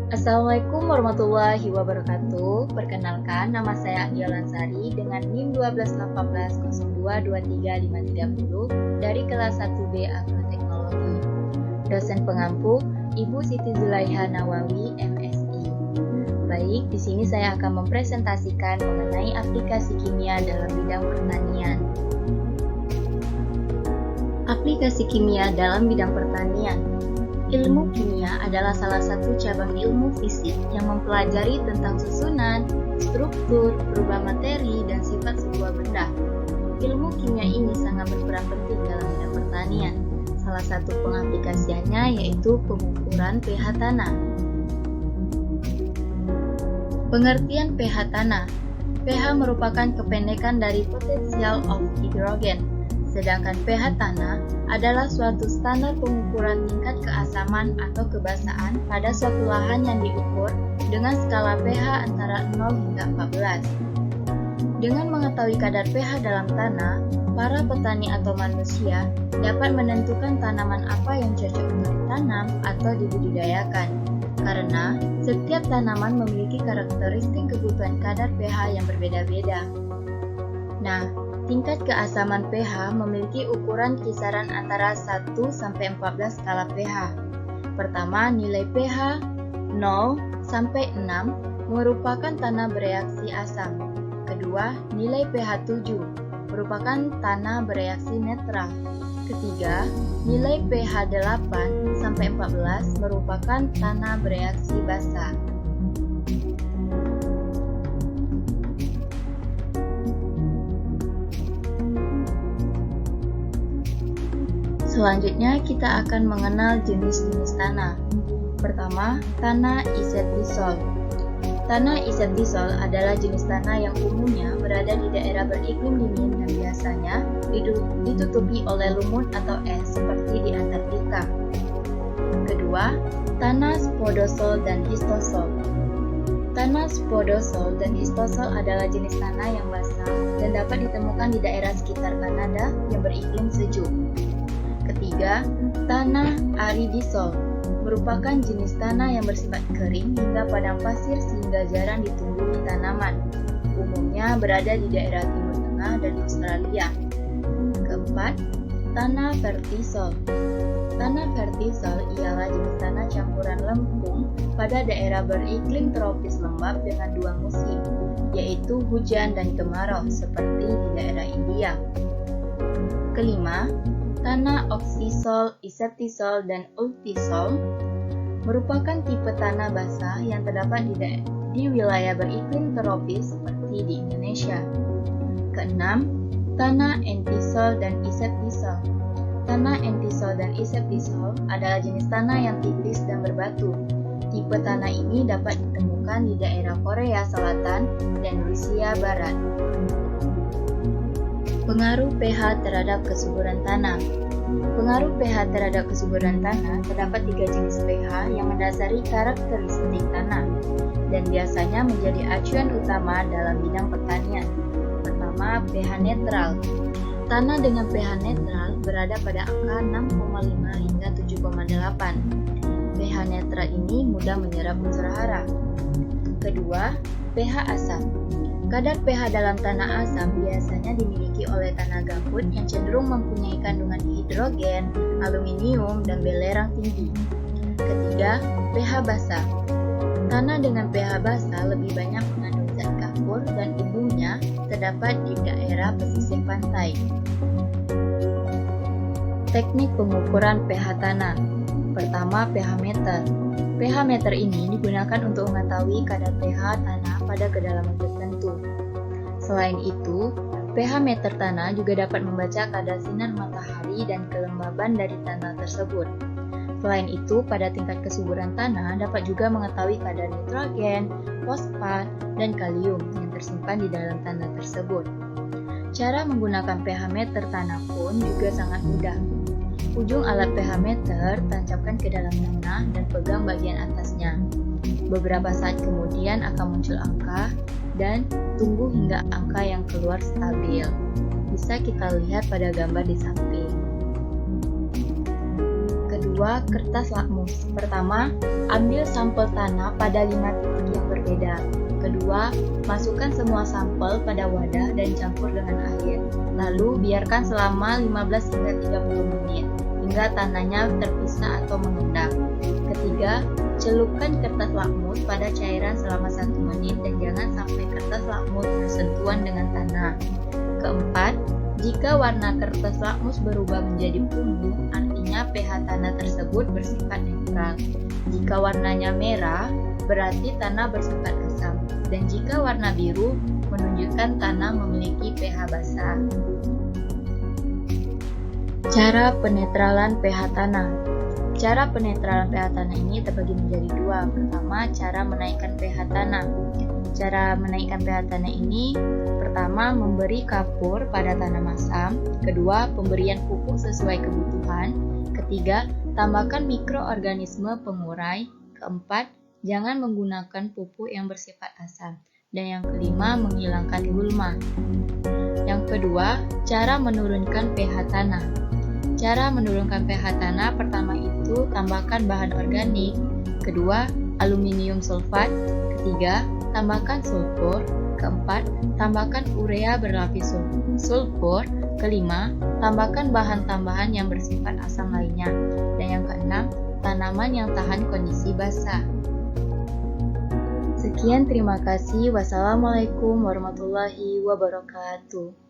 Assalamualaikum warahmatullahi wabarakatuh. Perkenalkan, nama saya Anggia Lansari dengan NIM 12880223530 dari kelas 1B Agroteknologi. Dosen pengampu Ibu Siti Zulaiha Nawawi, MSI. Baik, di sini saya akan mempresentasikan mengenai aplikasi kimia dalam bidang pertanian. Aplikasi kimia dalam bidang pertanian. Ilmu kimia adalah salah satu cabang ilmu fisik yang mempelajari tentang susunan, struktur, perubahan materi, dan sifat sebuah benda. Ilmu kimia ini sangat berperan penting dalam bidang pertanian. Salah satu pengaplikasiannya yaitu pengukuran pH tanah. Pengertian pH tanah. pH merupakan kependekan dari potential of hydrogen. Sedangkan pH tanah adalah suatu standar pengukuran tingkat keasaman atau kebasahan pada suatu lahan yang diukur dengan skala pH antara 0 hingga 14. Dengan mengetahui kadar pH dalam tanah, para petani atau manusia dapat menentukan tanaman apa yang cocok untuk ditanam atau dibudidayakan. Karena setiap tanaman memiliki karakteristik kebutuhan kadar pH yang berbeda-beda. Nah, tingkat keasaman pH memiliki ukuran kisaran antara 1 sampai 14 skala pH. Pertama, nilai pH 0 sampai 6 merupakan tanah bereaksi asam. Kedua, nilai pH 7 merupakan tanah bereaksi netral. Ketiga, nilai pH 8 sampai 14 merupakan tanah bereaksi basa. Selanjutnya kita akan mengenal jenis-jenis tanah. Pertama, tanah isetisol. Tanah isetisol adalah jenis tanah yang umumnya berada di daerah beriklim dingin dan biasanya ditutupi oleh lumut atau es seperti di Antartika. Kedua, tanah spodosol dan histosol. Tanah spodosol dan histosol adalah jenis tanah yang basah dan dapat ditemukan di daerah sekitar Kanada yang beriklim sejuk. Ketiga, tanah aridisol merupakan jenis tanah yang bersifat kering hingga padang pasir sehingga jarang ditumbuhi tanaman. Umumnya berada di daerah Timur Tengah dan Australia. Keempat, tanah vertisol. Tanah vertisol ialah jenis tanah campuran lempung pada daerah beriklim tropis lembab dengan dua musim, yaitu hujan dan kemarau seperti di daerah India. Kelima, tanah oksisol, isetisol, dan ultisol merupakan tipe tanah basah yang terdapat di wilayah beriklim tropis seperti di Indonesia. Keenam, tanah entisol dan isetisol. Tanah entisol dan isetisol adalah jenis tanah yang tipis dan berbatu. Tipe tanah ini dapat ditemukan di daerah Korea Selatan dan Rusia Barat. Pengaruh pH terhadap kesuburan tanah. Pengaruh pH terhadap kesuburan tanah terdapat 3 jenis pH yang mendasari karakteristik tanah dan biasanya menjadi acuan utama dalam bidang pertanian. Pertama, pH netral. Tanah dengan pH netral berada pada angka 6,5 hingga 7,8. pH netral ini mudah menyerap unsur hara. Kedua, pH asam. Kadar pH dalam tanah asam biasanya dimiliki oleh tanah gambut yang cenderung mempunyai kandungan hidrogen, aluminium, dan belerang tinggi. Ketiga, pH basa. Tanah dengan pH basa lebih banyak mengandung zat kapur dan umumnya terdapat di daerah pesisir pantai. Teknik pengukuran pH tanah. Pertama, pH meter. pH meter ini digunakan untuk mengetahui kadar pH tanah pada kedalaman tertentu. Selain itu, pH meter tanah juga dapat membaca kadar sinar matahari dan kelembaban dari tanah tersebut. Selain itu, pada tingkat kesuburan tanah dapat juga mengetahui kadar nitrogen, fosfat, dan kalium yang tersimpan di dalam tanah tersebut. Cara menggunakan pH meter tanah pun juga sangat mudah. Ujung alat pH meter tancapkan ke dalam tanah dan pegang bagian atasnya. Beberapa saat kemudian akan muncul angka dan tunggu hingga angka yang keluar stabil. Bisa kita lihat pada gambar di samping. Kedua, kedua, kertas lakmus. Pertama, ambil sampel tanah pada 5 titik yang berbeda. Kedua, masukkan semua sampel pada wadah dan campur dengan air. Lalu, biarkan selama 15 hingga 30 menit, hingga tanahnya terpisah atau mengendap. Ketiga, celupkan kertas lakmus pada cairan selama 1 menit dan jangan sampai kertas lakmus bersentuhan dengan tanah. Keempat, jika warna kertas lakmus berubah menjadi ungu, artinya pH tanah tersebut bersifat netral. Jika warnanya merah, berarti tanah bersifat asam. Dan jika warna biru, menunjukkan tanah memiliki pH basah. Cara penetralan pH tanah. Cara penetralan pH tanah ini terbagi menjadi dua. Pertama, cara menaikkan pH tanah. Cara menaikkan pH tanah ini, pertama, memberi kapur pada tanah masam. Kedua, pemberian pupuk sesuai kebutuhan. Ketiga, tambahkan mikroorganisme pengurai. Keempat, jangan menggunakan pupuk yang bersifat asam. Dan yang kelima, menghilangkan gulma. Yang kedua, cara menurunkan pH tanah. Cara menurunkan pH tanah pertama itu tambahkan bahan organik. Kedua, aluminium sulfat. Ketiga, tambahkan sulfur. Keempat, tambahkan urea berlapis sulfur. Kelima, tambahkan bahan tambahan yang bersifat asam lainnya. Dan yang keenam, tanaman yang tahan kondisi basah. Sekian, terima kasih. Wassalamualaikum warahmatullahi wabarakatuh.